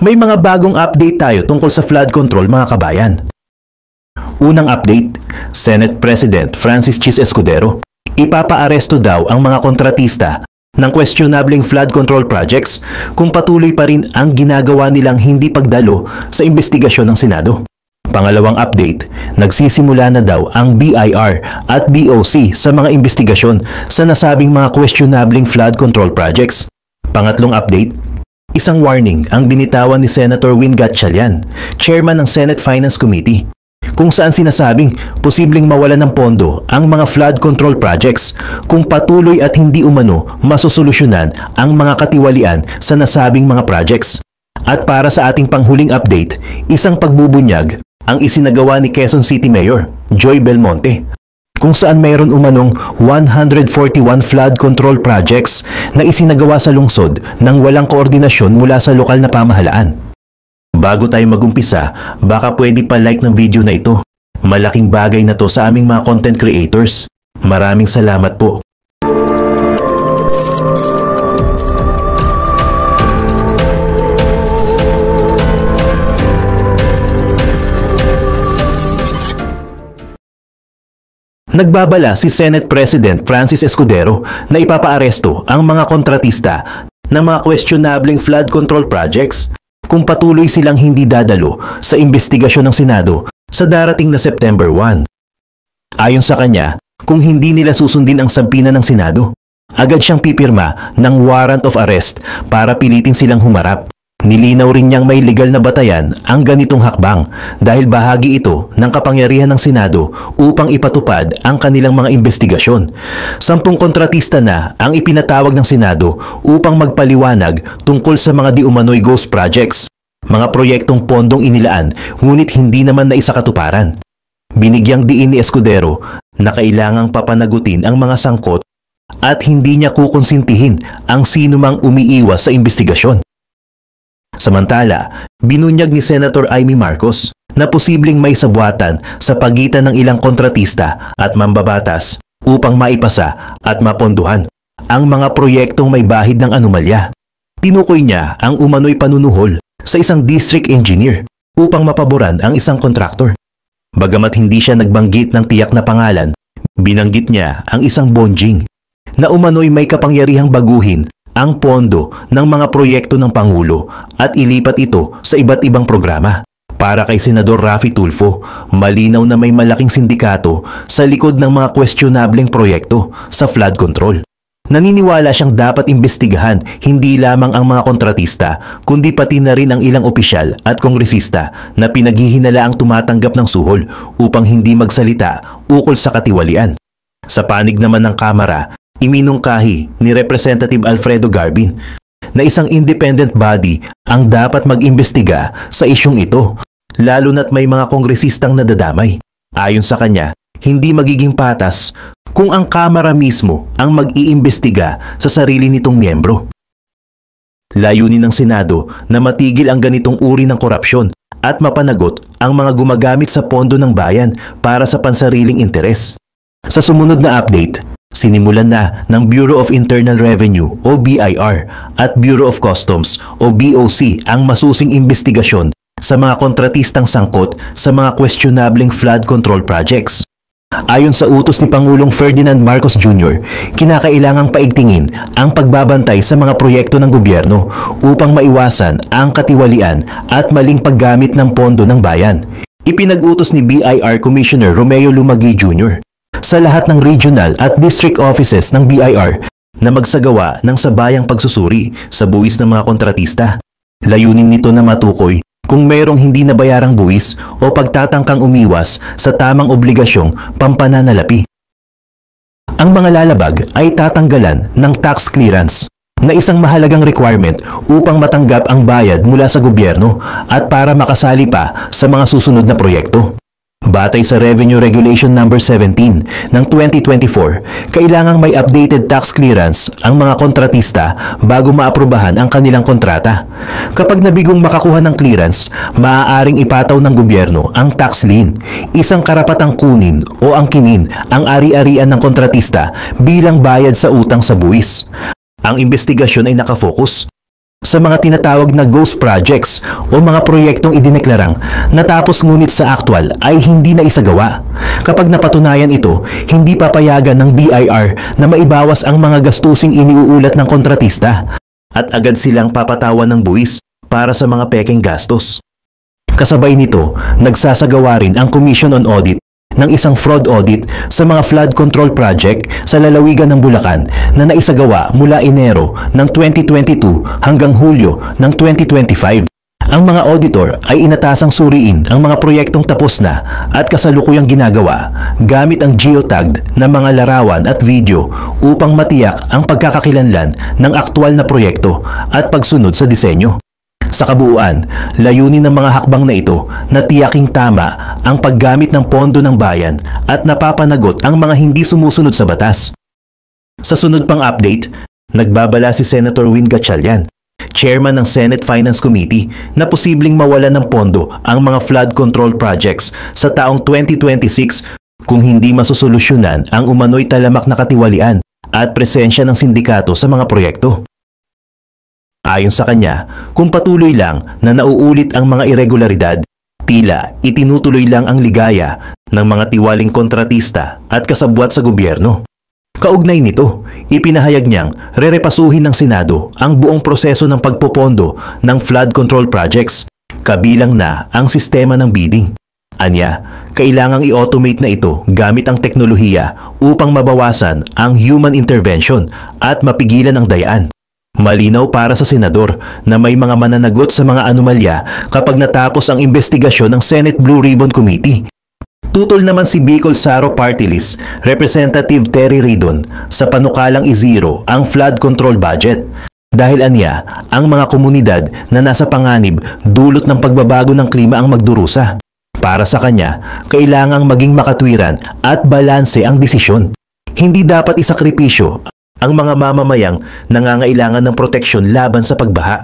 May mga bagong update tayo tungkol sa flood control mga kabayan. Unang update, Senate President Francis Chis Escudero, ipapaaresto daw ang mga kontratista ng questionableng flood control projects kung patuloy pa rin ang ginagawa nilang hindi pagdalo sa investigasyon ng Senado. Pangalawang update, nagsisimula na daw ang BIR at BOC sa mga investigasyon sa nasabing mga questionableng flood control projects. Pangatlong update, isang warning ang binitawan ni Senator Win Gatchalian, chairman ng Senate Finance Committee, kung saan sinasabing posibleng mawalan ng pondo ang mga flood control projects kung patuloy at hindi umano masosolusyonan ang mga katiwalian sa nasabing mga projects. At para sa ating panghuling update, isang pagbubunyag ang isinagawa ni Quezon City Mayor Joy Belmonte, kung saan mayroon umanong 141 flood control projects na isinagawa sa lungsod nang walang koordinasyon mula sa lokal na pamahalaan. Bago tayo magumpisa, baka pwede pa like ng video na ito. Malaking bagay na to sa aming mga content creators. Maraming salamat po. Nagbabala si Senate President Francis Escudero na ipapaaresto ang mga kontratista ng mga questionableng flood control projects kung patuloy silang hindi dadalo sa investigasyon ng Senado sa darating na September 1. Ayon sa kanya, kung hindi nila susundin ang sampina ng Senado, agad siyang pipirma ng warrant of arrest para pilitin silang humarap. Nilinaw rin niyang may legal na batayan ang ganitong hakbang dahil bahagi ito ng kapangyarihan ng Senado upang ipatupad ang kanilang mga investigasyon. 10 kontratista na ang ipinatawag ng Senado upang magpaliwanag tungkol sa mga di-umano'y ghost projects, mga proyektong pondong inilaan ngunit hindi naman naisakatuparan. Binigyang diin ni Escudero na kailangang papanagutin ang mga sangkot at hindi niya kukonsintihin ang sinumang umiiwas sa investigasyon. Samantala, binunyag ni Senator Amy Marcos na posibleng may sabwatan sa pagitan ng ilang kontratista at mambabatas upang maipasa at mapondohan ang mga proyektong may bahid ng anomalya. Tinukoy niya ang umano'y panunuhol sa isang district engineer upang mapaboran ang isang kontraktor. Bagamat hindi siya nagbanggit ng tiyak na pangalan, binanggit niya ang isang bonjing na umano'y may kapangyarihang baguhin ang pondo ng mga proyekto ng Pangulo at ilipat ito sa iba't ibang programa. Para kay Senador Raffy Tulfo, malinaw na may malaking sindikato sa likod ng mga questionableng proyekto sa flood control. Naniniwala siyang dapat imbestigahan hindi lamang ang mga kontratista, kundi pati na rin ang ilang opisyal at kongresista na pinaghihinalaang tumatanggap ng suhol upang hindi magsalita ukol sa katiwalian. Sa panig naman ng Kamara, iminungkahi ni Representative Alfredo Garbin na isang independent body ang dapat mag-imbestiga sa isyong ito, lalo na't may mga kongresistang nadadamay. Ayon sa kanya, hindi magiging patas kung ang Kamara mismo ang mag-iimbestiga sa sarili nitong miyembro. Layunin ng Senado na matigil ang ganitong uri ng korupsyon at mapanagot ang mga gumagamit sa pondo ng bayan para sa pansariling interes. Sa sumunod na update, sinimulan na ng Bureau of Internal Revenue o BIR at Bureau of Customs o BOC ang masusing investigasyon sa mga kontratistang sangkot sa mga questionableng flood control projects. Ayon sa utos ni Pangulong Ferdinand Marcos Jr., kinakailangang paigtingin ang pagbabantay sa mga proyekto ng gobyerno upang maiwasan ang katiwalian at maling paggamit ng pondo ng bayan. Ipinag-utos ni BIR Commissioner Romeo Lumagui Jr. sa lahat ng regional at district offices ng BIR na magsagawa ng sabayang pagsusuri sa buwis ng mga kontratista. Layunin nito na matukoy kung mayroong hindi nabayarang buwis o pagtatangkang umiwas sa tamang obligasyong pampananalapi. Ang mga lalabag ay tatanggalan ng tax clearance na isang mahalagang requirement upang matanggap ang bayad mula sa gobyerno at para makasali pa sa mga susunod na proyekto. Batay sa Revenue Regulation No. 17 ng 2024, kailangang may updated tax clearance ang mga kontratista bago maaprubahan ang kanilang kontrata. Kapag nabigong makakuha ng clearance, maaaring ipataw ng gobyerno ang tax lien, isang karapatang kunin o angkinin ang ari-arian ng kontratista bilang bayad sa utang sa buwis. Ang investigasyon ay nakafocus sa mga tinatawag na ghost projects o mga proyektong idineklarang natapos ngunit sa aktwal ay hindi na isagawa. Kapag napatunayan ito, hindi papayagan ng BIR na maibawas ang mga gastusing iniuulat ng kontratista at agad silang papatawan ng buwis para sa mga pekeng gastos. Kasabay nito, nagsasagawa rin ang Commission on Audit ng isang fraud audit sa mga flood control project sa lalawigan ng Bulacan na naisagawa mula Enero ng 2022 hanggang Hulyo ng 2025. Ang mga auditor ay inatasang suriin ang mga proyektong tapos na at kasalukuyang ginagawa gamit ang geotagged na mga larawan at video upang matiyak ang pagkakakilanlan ng aktwal na proyekto at pagsunod sa disenyo. Sa kabuuan, layunin ng mga hakbang na ito na tiyaking tama ang paggamit ng pondo ng bayan at napapanagot ang mga hindi sumusunod sa batas. Sa sunod pang update, nagbabala si Senator Win Gatchalian, Chairman ng Senate Finance Committee, na posibleng mawalan ng pondo ang mga flood control projects sa taong 2026 kung hindi masusolusyonan ang umano'y talamak na katiwalian at presensya ng sindikato sa mga proyekto. Ayon sa kanya, kung patuloy lang na nauulit ang mga irregularidad, tila itinutuloy lang ang ligaya ng mga tiwaling kontratista at kasabwat sa gobyerno. Kaugnay nito, ipinahayag niyang rerepasuhin ng Senado ang buong proseso ng pagpopondo ng flood control projects, kabilang na ang sistema ng bidding. Anya, kailangang i-automate na ito gamit ang teknolohiya upang mabawasan ang human intervention at mapigilan ang dayaan. Malinaw para sa senador na may mga mananagot sa mga anomalya kapag natapos ang investigasyon ng Senate Blue Ribbon Committee. Tutol naman si Bicol Saro Party List Representative Terry Ridon sa panukalang i-zero ang flood control budget. Dahil anya, ang mga komunidad na nasa panganib dulot ng pagbabago ng klima ang magdurusa. Para sa kanya, kailangang maging makatwiran at balanse ang desisyon. Hindi dapat isakripisyo ang mga mamamayang nangangailangan ng proteksyon laban sa pagbaha.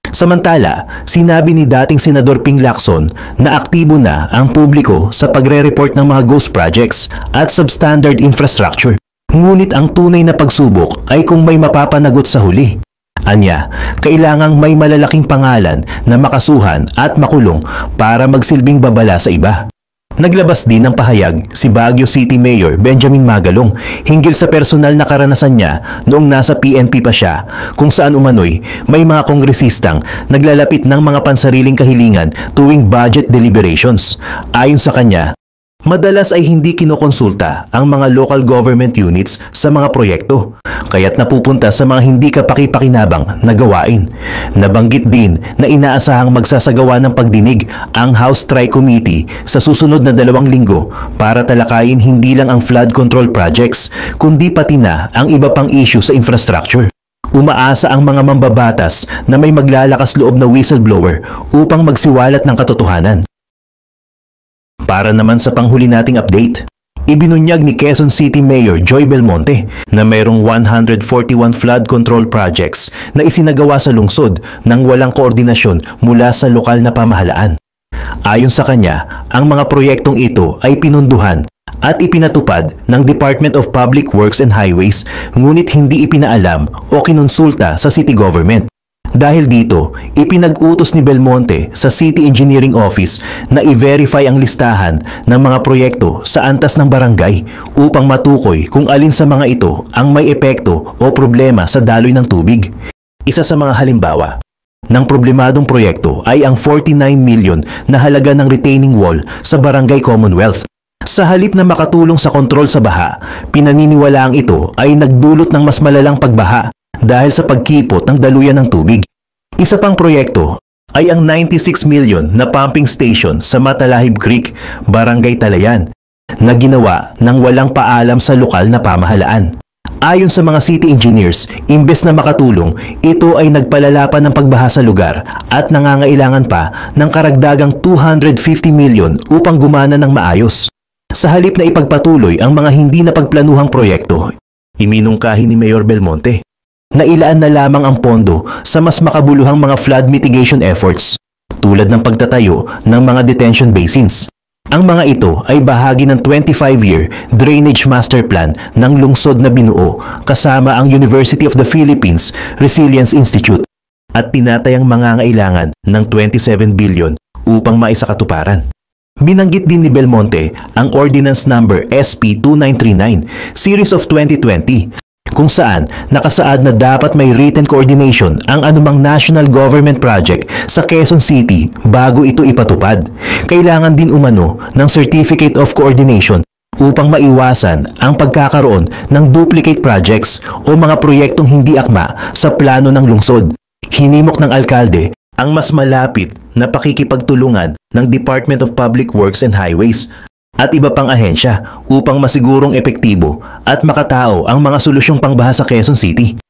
Samantala, sinabi ni dating Senador Ping Lacson na aktibo na ang publiko sa pagre-report ng mga ghost projects at substandard infrastructure. Ngunit ang tunay na pagsubok ay kung may mapapanagot sa huli. Anya, kailangang may malalaking pangalan na makasuhan at makulong para magsilbing babala sa iba. Naglabas din ng pahayag si Baguio City Mayor Benjamin Magalong hinggil sa personal na karanasan niya noong nasa PNP pa siya, kung saan umano'y may mga kongresistang naglalapit ng mga pansariling kahilingan tuwing budget deliberations. Ayon sa kanya, madalas ay hindi kinokonsulta ang mga local government units sa mga proyekto, kaya't napupunta sa mga hindi kapaki-pakinabang na gawain. Nabanggit din na inaasahang magsasagawa ng pagdinig ang House Tri-Committee sa susunod na 2 linggo para talakayin hindi lang ang flood control projects, kundi pati na ang iba pang issue sa infrastructure. Umaasa ang mga mambabatas na may maglalakas loob na whistleblower upang magsiwalat ng katotohanan. Para naman sa panghuli nating update, ibinunyag ni Quezon City Mayor Joy Belmonte na mayroong 141 flood control projects na isinagawa sa lungsod nang walang koordinasyon mula sa lokal na pamahalaan. Ayon sa kanya, ang mga proyektong ito ay pinunduhan at ipinatupad ng Department of Public Works and Highways, ngunit hindi ipinaalam o kinonsulta sa city government. Dahil dito, ipinag-utos ni Belmonte sa City Engineering Office na i-verify ang listahan ng mga proyekto sa antas ng barangay upang matukoy kung alin sa mga ito ang may epekto o problema sa daloy ng tubig. Isa sa mga halimbawa ng problemadong proyekto ay ang 49 million na halaga ng retaining wall sa Barangay Commonwealth. Sa halip na makatulong sa kontrol sa baha, pinaniniwalaang ito ay nagdulot ng mas malalang pagbaha dahil sa pagkipot ng daluyan ng tubig. Isa pang proyekto ay ang 96 million na pumping station sa Matalahib Creek, Barangay Talayan, na ginawa nang walang paalam sa lokal na pamahalaan. Ayon sa mga city engineers, imbes na makatulong, ito ay nagpalala pa ng pagbaha sa lugar at nangangailangan pa ng karagdagang 250 million upang gumana ng maayos. Sa halip na ipagpatuloy ang mga hindi napagplanuhang proyekto, iminungkahi ni Mayor Belmonte na ilaan na lamang ang pondo sa mas makabuluhang mga flood mitigation efforts, tulad ng pagtatayo ng mga detention basins. Ang mga ito ay bahagi ng 25-year Drainage Master Plan ng lungsod na binuo kasama ang University of the Philippines Resilience Institute. at tinatayang mangangailangan ng 27 billion upang maisakatuparan. Binanggit din ni Belmonte ang Ordinance Number SP 2939 Series of 2020 kung saan nakasaad na dapat may written coordination ang anumang national government project sa Quezon City bago ito ipatupad. Kailangan din umano ng Certificate of Coordination upang maiwasan ang pagkakaroon ng duplicate projects o mga proyektong hindi akma sa plano ng lungsod. Hinimok ng alkalde ang mas malapit na pakikipagtulungan ng Department of Public Works and Highways at iba pang ahensya upang masigurong epektibo at makatao ang mga solusyong pangbaha sa Quezon City.